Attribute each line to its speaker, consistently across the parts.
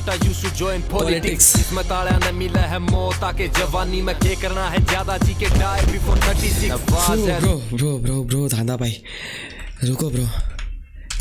Speaker 1: बेटा used to join politics इसमें ताड़ा न मिला है मौत आके जवानी में के करना है ज्यादा जी के डाई बिफोर 36
Speaker 2: ब्रो धांधा भाई रुको ब्रो,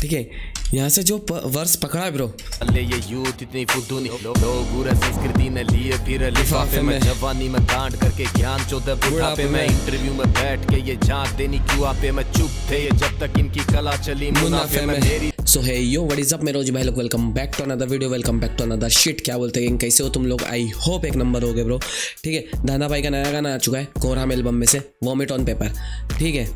Speaker 2: ठीक है यहाँ से जो वर्स पकड़ा है ब्रो।
Speaker 1: ले ये यूथ इतनी फुद्दू नहीं लोग पूरा संस्कृति ने लिए फिर लिफाफे में जवानी में कांड करके ज्ञान चौदह बुढ़ापे में इंटरव्यू में बैठ के ये झांक देनी क्यों आपे में चुप थे ये जब तक इनकी कला चली मुनाफे में मेरी।
Speaker 2: So hey yo what is up मेरे रोज भाई लोग, welcome back to another video, welcome back to another shit. क्या बोलते हैं, कैसे हो तुम लोग? आई होप एक नंबर हो गए ब्रो। ठीक है, दाना भाई का नया गाना आ चुका है कोहराम एल्बम में से, वॉमिट ऑन पेपर। ठीक है,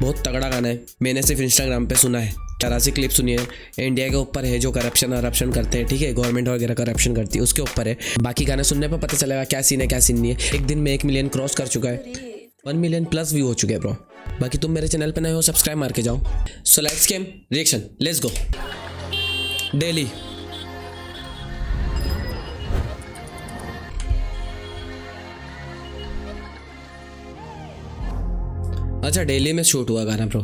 Speaker 2: बहुत तगड़ा गाना है, मैंने सिर्फ इंस्टाग्राम पे सुना है, 84 क्लिप सुनी है। इंडिया के ऊपर है जो करप्शन करते हैं, ठीक है, गवर्नमेंट वगैरह करप्शन करती है उसके ऊपर है। बाकी गाने सुनने पर पता चलेगा क्या सीन है क्या सीन नहीं है। एक दिन में 1 मिलियन क्रॉस कर चुका है, 1 मिलियन प्लस व्यू हो चुके हैं ब्रो। बाकी तुम मेरे चैनल पे नए हो, सब्सक्राइब मार के जाओ। So likes game reaction, let's go. Daily अच्छा, दिल्ली में शूट हुआ गाना ब्रो।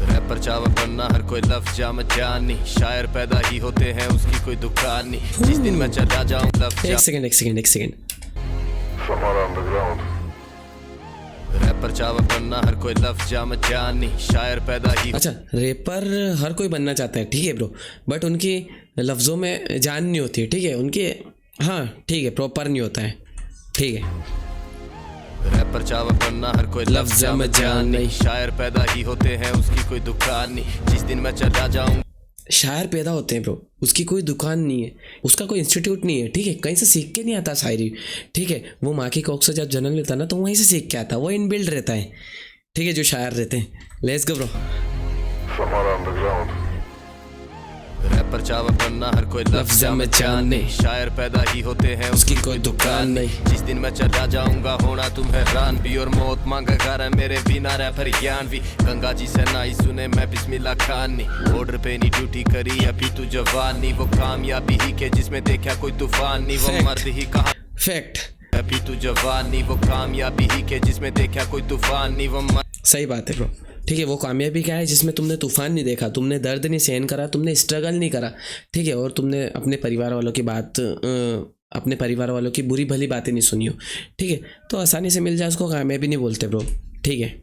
Speaker 1: रैपर चावा बनना हर कोई लफ्ज जाम जानी, शायर पैदा ही होते हैं उसकी कोई दुकान नहीं। जिस दिन मैं चला जाऊं लफ्ज
Speaker 2: एक सेकंड
Speaker 1: रैपर चावा बनना हर कोई लफ्ज जाम जानी, शायर पैदा ही।
Speaker 2: अच्छा, रैपर हर कोई बनना चाहता है, ठीक है ब्रो, बट उनकी लफ्ज़ों में जान नहीं होती है, ठीक है, उनके हाँ ठीक है प्रॉपर नहीं होता है, ठीक है।
Speaker 1: रैपर चावा बनना हर कोई लफ्ज जाम जानी, शायर पैदा ही होते हैं उसकी कोई दुकान नहीं। जिस दिन मैं चला जाऊं
Speaker 2: शायर पैदा होते हैं ब्रो, उसकी कोई दुकान नहीं है, उसका कोई इंस्टीट्यूट नहीं है, ठीक है, कहीं से सीख के नहीं आता शायरी, ठीक है। वो माँ की कोख से जब जन्म लेता ना तो वहीं से सीख के आता, वो इनबिल्ड रहता है, ठीक है, जो शायर रहते हैं। Let's go bro.
Speaker 1: रैपर चावा बनना हर कोई लफ्ज जाम जानी, शायर पैदा ही होते हैं
Speaker 2: उसकी कोई दुकान नहीं।
Speaker 1: जिस दिन मैं चला जाऊंगा होना तुम हैरान भी, और मौत मांगा कर है मेरे बिना रैपर ज्ञान भी। गंगा जी से नाई सुने मैं बिस्मिल्लाह खान नहीं, बॉर्डर पे नहीं ड्यूटी करी अभी तू जवान नहीं। वो कामयाबी ही के जिसमें देखा कोई तूफान नहीं, वो मर्द ही कहा
Speaker 2: फैक्ट।
Speaker 1: अभी तू जवान नहीं, वो कामयाबी ही के जिसमें देखा कोई तूफान नहीं, वो
Speaker 2: सही बात है ब्रो, ठीक है। वो कामयाबी क्या है जिसमें तुमने तूफान नहीं देखा, तुमने दर्द नहीं सहन करा, तुमने स्ट्रगल नहीं करा, ठीक है, और तुमने अपने परिवार वालों की बात अपने परिवार वालों की बुरी भली बातें नहीं सुनी हो, ठीक है, तो आसानी से मिल जाए उसको कामयाबी नहीं बोलते ब्रो, ठीक है।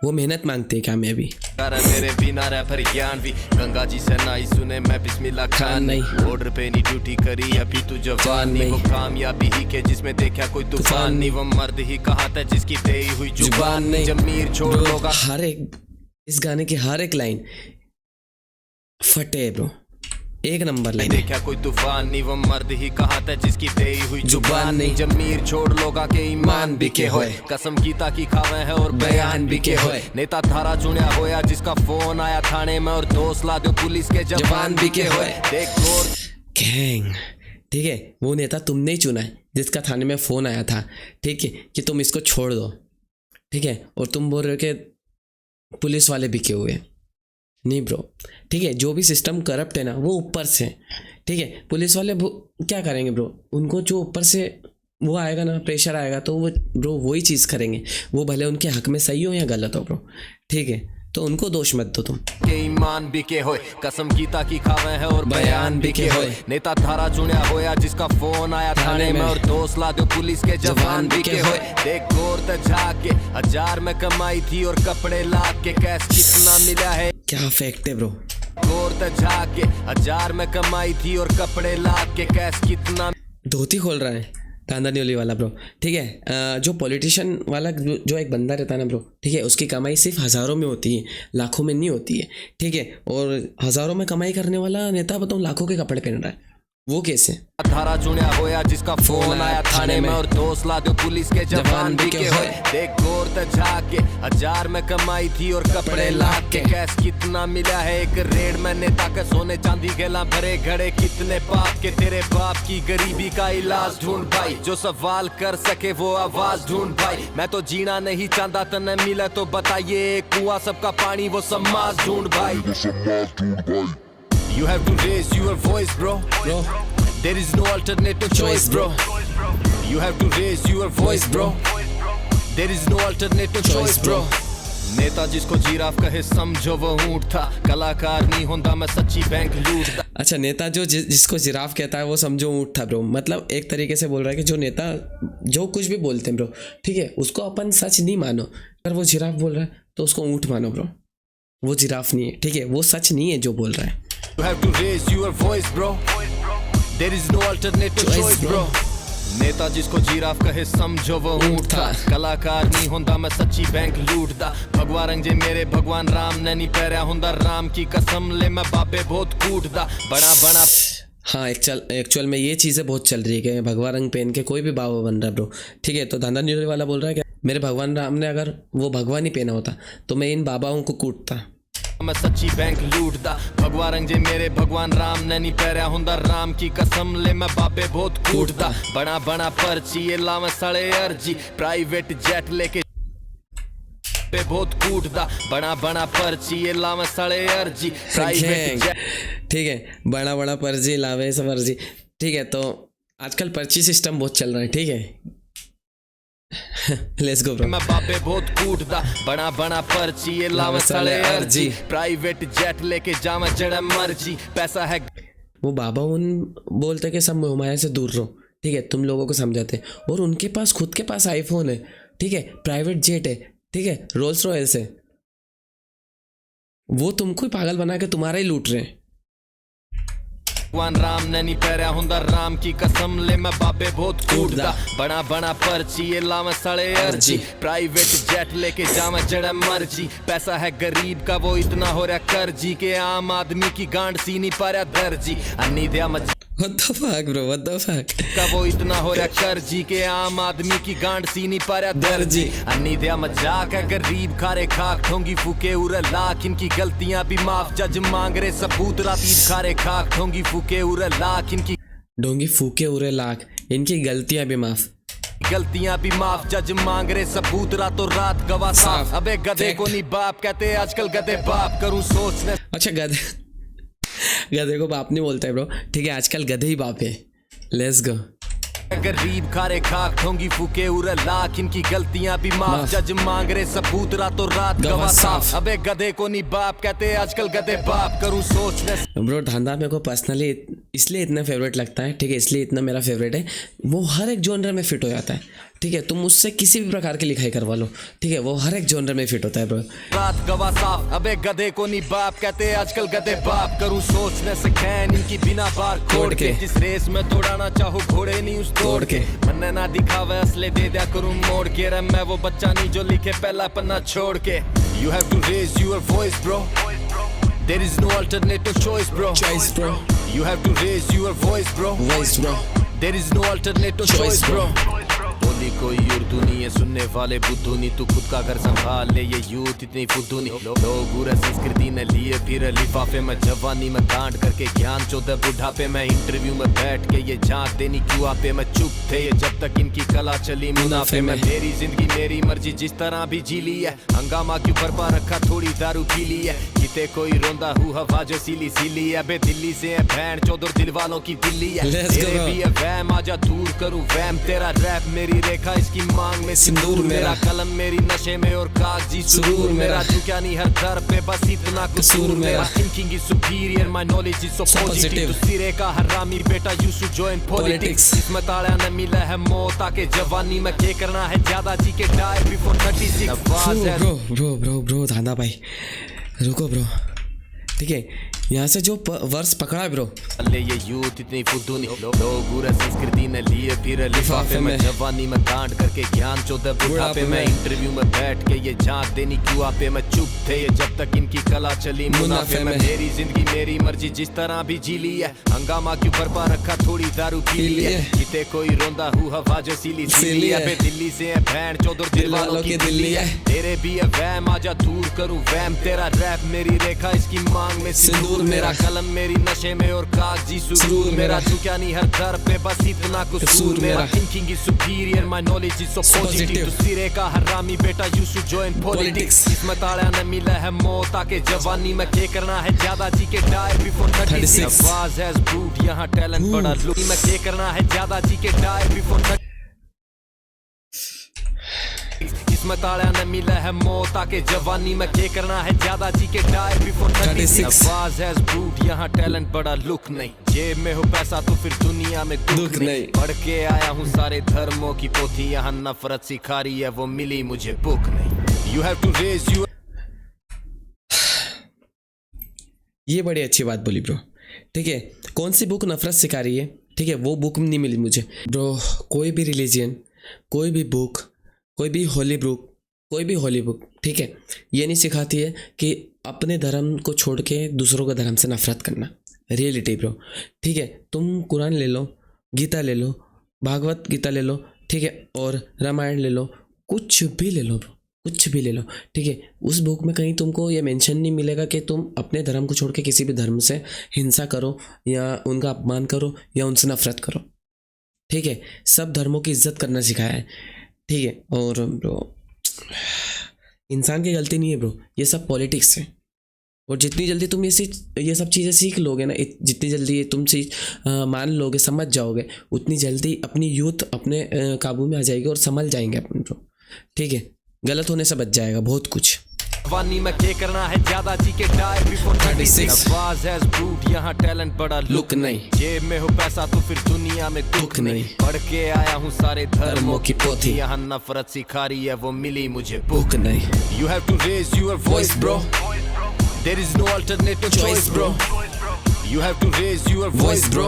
Speaker 2: वो मेहनत मांगते हैं कामयाबी।
Speaker 1: मेरे बिना रैपर ज्ञान भी, गंगा जी से नाई सुने मैं बिस्मिल्लाह खान नहीं, बॉर्डर पे नहीं ड्यूटी करी अभी तू जवान नहीं। वो कामयाबी ही के जिसमें देखा कोई तूफान नहीं, वो मर्द ही कहा था जिसकी तेई हुई जुबान नहीं। जमीर छोड़ लोगा,
Speaker 2: हर एक इस गाने की हर एक लाइन फटे ब्रो, एक नंबर लाइन।
Speaker 1: देखा कोई तूफान नहीं, वो मर्द ही कहा था जिसकी तेई हुई जुबान नहीं। जमीर छोड़ लोगा के ईमान बिके होए, कसम गीता की खावे है और बयान बिके होए। नेता थारा चुनिया होया जिसका फोन आया थाने में, और दोस्त ला दो पुलिस के जवान बिके होए। देख गोर
Speaker 2: गैंग, ठीक है, वो नेता तुमने ही चुना है जिसका थाने में फोन आया था, ठीक है, कि तुम इसको छोड़ दो, ठीक है, और तुम बोल रहे हो कि पुलिस वाले बिके हुए। नहीं ब्रो, ठीक है, जो भी सिस्टम करप्ट है ना वो ऊपर से, ठीक है, पुलिस वाले क्या करेंगे ब्रो, उनको जो ऊपर से वो आएगा ना प्रेशर आएगा तो वो ब्रो वही चीज़ करेंगे, वो भले उनके हक में सही हो या गलत हो ब्रो, ठीक है, तो उनको दोष मत दो तुम।
Speaker 1: के ईमान बिके होए, कसम गीता की खावे है और बयान बिके होए। नेता थारा चुनिया होया जिसका फोन आया थाने में, और दोस्त ला दो पुलिस के जवान बिके होए। देख गौर ते झाके 1000 में कमाई थी और कपड़े लाख के कैश कितना मिला है।
Speaker 2: क्या फैक्ट है ब्रो,
Speaker 1: गौर ते झाके 1000 में कमाई थी और कपड़े लाख के कैश कितना।
Speaker 2: धोती खोल रहा है कांदा न्योली वाला ब्रो, ठीक है। जो पॉलिटिशियन वाला जो एक बंदा रहता है ना ब्रो, ठीक है, उसकी कमाई सिर्फ हज़ारों में होती है, लाखों में नहीं होती है, ठीक है, और हज़ारों में कमाई करने वाला नेता बताऊँ लाखों के कपड़े पहन रहा है, वो कैसे?
Speaker 1: थारा चुनिया होया जिसका फोन आया थाने में, और दोस्त ला दो पुलिस के जवान बिके होए। देख गौर ते झाके 1000 में कमाई थी और कपड़े लाख के कैश कितना मिला है। एक रेड में नेता के सोने चांदी गेला भरे घड़े कितने पाप के, तेरे बाप की गरीबी का इलाज ढूंढ भाई, जो सवाल कर सके वो आवाज ढूंढ भाई। मैं तो जीना नहीं चाहता तने मिला तो बताइए, कुआं सबका पानी वो समाज ढूंढ भाई। You have to raise your voice bro, there is no alternative choice bro. You have to raise your voice bro, there is no alternative choice bro. नेता जिसको जिराफ कहे समझो वो ऊंट था, कलाकार नहीं होता मैं सच्ची बैंक लूटता।
Speaker 2: अच्छा, नेता जो जिसको जिराफ कहता है वो समझो ऊँट था ब्रो। मतलब एक तरीके से बोल रहा है कि जो नेता जो कुछ भी बोलते हैं ब्रो, ठीक है, उसको अपन सच नहीं मानो। अगर वो जिराफ बोल रहा है तो उसको ऊँट मानो ब्रो, वो जिराफ नहीं है, ठीक है, वो सच नहीं है जो बोल रहा है।
Speaker 1: You have to raise your voice bro, there is no alternative choice bro। नेता जिसको जिराफ कहे समझो वो ऊंट था, कलाकार नहीं होता मैं सच्ची बैंक लूटता। भगवा रंग जे मेरे भगवान राम ने नहीं पैरिया हुंदा, राम की कसम ले मैं बाबे बहुत कूटदा। बड़ा बड़ा
Speaker 2: हाँ, एक्चुअल में ये चीज़ें बहुत चल रही है कि भगवा रंग पहन के कोई भी बाबा बन रहा है ब्रो, ठीक है। तो धंधा न्यूज़ वाला बोल रहा है कि मेरे भगवान राम ने अगर वो भगवान ही पहना होता तो मैं इन बाबाओं को कूटता।
Speaker 1: मैं सच्ची बैंक लूटदा। भगवा रंग जे मेरे भगवान राम ने नहीं पैरिया हुंदा, राम की कसम ले मैं बाबे बहुत कूटदा। बड़ा बड़ा पर्ची ये लावे सड़े अर्जी, प्राइवेट जेट लेके पे बहुत कूटदा। बड़ा बड़ा पर्ची ये लावे सड़े अर्जी, प्राइवेट जेट,
Speaker 2: ठीक है, बड़ा बड़ा पर्ची लावे सब अर्जी, ठीक है। तो आजकल पर्ची सिस्टम बहुत चल रहा है, ठीक है। Let's go bro.
Speaker 1: मैं बाबे बहुत कूटदा। बड़ा बड़ा पर्ची ये लावे सड़े अर्जी, प्राइवेट जेट लेके जावे जड़ा मर्जी, पैसा है।
Speaker 2: वो बाबा उन बोलते कि सब मोहमाया से दूर रहो, ठीक है, तुम लोगों को समझाते, और उनके पास खुद के पास आईफोन है, ठीक है, प्राइवेट जेट है, ठीक है, रोल्स रॉयल्स है। वो तुमको ही पागल बना के तुम्हारा ही लूट रहे हैं।
Speaker 1: भगवान राम ने नहीं पैरिया हुंदा, राम की कसम ले मैं बाबे बहुत कूटदा। बड़ा बड़ा पर्ची ये लावे सड़े अर्जी, प्राइवेट जेट लेके जावे जड़ा मर्जी, पैसा है गरीब का वो इतना हो रहा कर्जी के आम आदमी की गांड सी नहीं पा रहा दर्जी। अन्नी दिया
Speaker 2: What the fuck bro, what the fuck?
Speaker 1: का वो इतना हो रहा कर्जी के आम आदमी की गांड सी नहीं पा रहा दर्जी। अन्नी दिया मजाक है गरीब खारे खाक, ठोंगी फूके उरे लाख, इनकी गलतियां भी माफ, जज मांग रहे सबूत, रातीब खारे खाक, ठोंगी फूके उरे लाख, इनकी
Speaker 2: डोंगी फूके उरे लाख, इनकी गलतियां भी माफ,
Speaker 1: गलतियां भी माफ, जज मांग रहे सबूत, रातों रात गवाह साफ। अबे गधे को नहीं बाप कहते आजकल, गधे बाप करूं सोचने।
Speaker 2: अच्छा, गधे को बाप नहीं बोलता है ब्रो, ठीक है, आजकल गधे ही बाप है। Let's go.
Speaker 1: गरीब खारे खाक, ठोंगी फूके उरे लाख, इनकी गलतियां भी माफ, जज मांग रहे सबूत, रातों रात गवाह साफ। अबे गधे को नहीं बाप कहते आजकल, गधे बाप करूं सोचने।
Speaker 2: ब्रो धंधा मेरे को पर्सनली इसलिए इतना फेवरेट लगता है, ठीक है, इसलिए इतना मेरा फेवरेट है। वो हर एक जॉनर में फिट हो जाता है, ठीक है, तुम उससे किसी भी प्रकार की लिखाई करवा लो, ठीक है, वो हर एक जॉनर में फिट होता है ब्रो।
Speaker 1: रात गवाह साफ, अबे गधे को नहीं बाप कहते आजकल, गधे बाप करूं सोचने से खैन, इनकी बिना बार खोड़ के, जिस रेस में दौड़ाना चाहूं घोड़े नहीं उस तोड़ के, मन्ने ना दिखावे असले दे दिया करूं मोड़ के, रे मैं वो बच्चा नहीं जो लिखे पहला पन्ना छोड़ के। You have to raise your voice bro, there is no alternative choice bro। You have to raise your voice bro, there is no alternative choice bro। बोली कोई उर्दू नहीं है, सुनने वाले बुद्धू नहीं, तू खुद का घर संभाल ले, ये यूथ इतनी फुद्दू नहीं। लोग पूरा संस्कृति ने लिए फिर लिफाफे में, जवानी में कांड करके ज्ञान चौदह बुढ़ापे में, इंटरव्यू में बैठ के ये झांक देनी क्यों आपे में, चुप थे ये जब तक इनकी कला चली मुनाफे में। मेरी जिंदगी मेरी मर्जी जिस तरह भी जी ली है, हंगामा क्यों बरपा रखा थोड़ी दारू पी ली है, किते कोई रोंदा हु हवा जो सीली सीली है। बे दिल्ली से है भैन चौधर दिल वालों की दिल्ली है, तेरे भी है वैम आजा दूर करूं वैम, तेरा रैप मेरी रेखा इसकी मांग में सिंदूर, मेरा कलम मेरी नशे में और कागजी सुरूर, मेरा झुका नहीं हर दर पे बस इतना कसूर मेरा। Thinking is superior, my knowledge is so positive, तू सिरे का हरामी बेटा यू शुड जॉइन पॉलिटिक्स। इसमें ताड़ा न मिला है मौत आके जवानी में, क्या करना है ज्यादा जी के डाई बिफोर 36।
Speaker 2: ब्रो धांधा भाई रुको ब्रो, ठीक है, यहाँ से जो वर्स पकड़ा है ब्रो,
Speaker 1: ले ये यूथ इतनी फुद्दू नहीं, लोग पूरा संस्कृति ने लिए फिर लिफाफे में, जवानी में कांड करके ज्ञान चौदह बुढ़ापे में, इंटरव्यू में बैठ के ये झांक देनी क्यों आपे में, चुप थे ये जब तक इनकी कला चली मुनाफे में। मेरी जिंदगी मेरी मर्जी जिस तरह भी जी ली है, हंगामा क्यों बरपा रखा थोड़ी दारू पी ली है, किते कोई रोंदा हु हवा जो सीली सीली है। बे दिल्ली से है भैन चौधर दिल वालों की दिल्ली है, तेरे भी है वैम आजा दूर करूं वैम, तेरा रैप मेरी रेखा इसकी मांग में सिंदूर, मेरा कलम मेरी नशे में और कागजी सुरूर, मेरा झुका नहीं हर दर पे बस इतना कसूर मेरा। Thinking is superior, my knowledge is so positive, तू सिरे का हरामी बेटा यू शुड जॉइन पॉलिटिक्स। इसमें ताड़ा न मिला है मौत आके जवानी में, क्या करना है ज्यादा जी के डाई बिफोर 36। आवाज हैज ब्रूट यहाँ टैलेंट बड़ा लुक में, क्या करना है ज्यादा जी के डाई बिफोर में ताड़ा न मिला है मौत आके जवानी में के करना है ज्यादा जी के डाई बिफोर 36 आवाज है ब्रूट यहाँ टैलेंट बड़ा लुक नहीं जेब में हो पैसा तो फिर दुनिया में दुख नहीं पढ़ के आया हूँ सारे धर्मों की पोथी यहाँ नफरत सिखा रही है वो मिली मुझे बुक नहीं you have to raise you
Speaker 2: ये बड़ी अच्छी बात बोली ब्रो। ठीक है, कौन सी बुक नफरत सिखा रही है? ठीक है, वो बुक नहीं मिली मुझे ब्रो। कोई भी रिलीजियन, कोई भी बुक, कोई भी होली बुक, ठीक है, ये नहीं सिखाती है कि अपने धर्म को छोड़ के दूसरों के धर्म से नफरत करना। Reality bro. ठीक है, तुम कुरान ले लो, गीता ले लो, भागवत गीता ले लो, ठीक है, और रामायण ले लो, कुछ भी ले लो ब्रो, कुछ भी ले लो। ठीक है, उस बुक में कहीं तुमको ये मेंशन नहीं मिलेगा कि तुम अपने धर्म को छोड़ के किसी भी धर्म से हिंसा करो या उनका अपमान करो या उनसे नफरत करो। ठीक है, सब धर्मों की इज्जत करना सिखाया है। ठीक है, और ब्रो इंसान की गलती नहीं है ब्रो, ये सब पॉलिटिक्स है। और जितनी जल्दी तुम ये सब चीज़ें सीख लोगे ना, जितनी जल्दी ये तुम मान लोगे, समझ जाओगे, उतनी जल्दी अपनी यूथ अपने काबू में आ जाएगी और संभल जाएंगे अपन ब्रो। ठीक है, गलत होने से बच जाएगा बहुत कुछ।
Speaker 1: वानी में के करना है ज्यादा जी के डाई बिफोर 36 आवाज है ब्रूट यहाँ टैलेंट बड़ा लुक नहीं जेब में हो पैसा तो फिर दुनिया में दुख नहीं पढ़ के आया हूँ सारे धर्मों की पोथी यहाँ नफरत सिखा रही है वो मिली मुझे बुक नहीं you have to raise your voice bro there is no alternative choice bro you have to raise your voice bro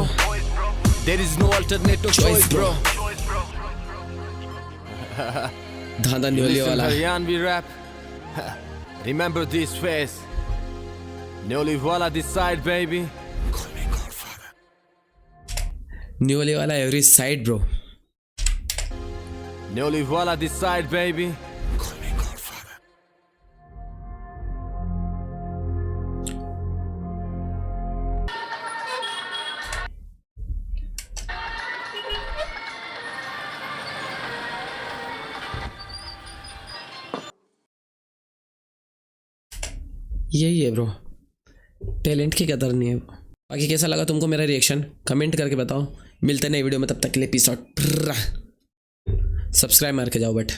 Speaker 1: there is no alternative choice bro
Speaker 2: Dhanda Nyoliwala
Speaker 1: Haryanvi rap remember this face Nyoliwala this side baby call me godfather
Speaker 2: Nyoli वाला every side bro
Speaker 1: Nyoli वाला this side baby call me godfather
Speaker 2: यही है bro, talent की कदर नहीं है। बाकी कैसा लगा तुमको मेरा रिएक्शन, कमेंट करके बताओ। मिलते हैं नई वीडियो में, तब तक के लिए पीस आउट। सब्सक्राइब मार के जाओ बट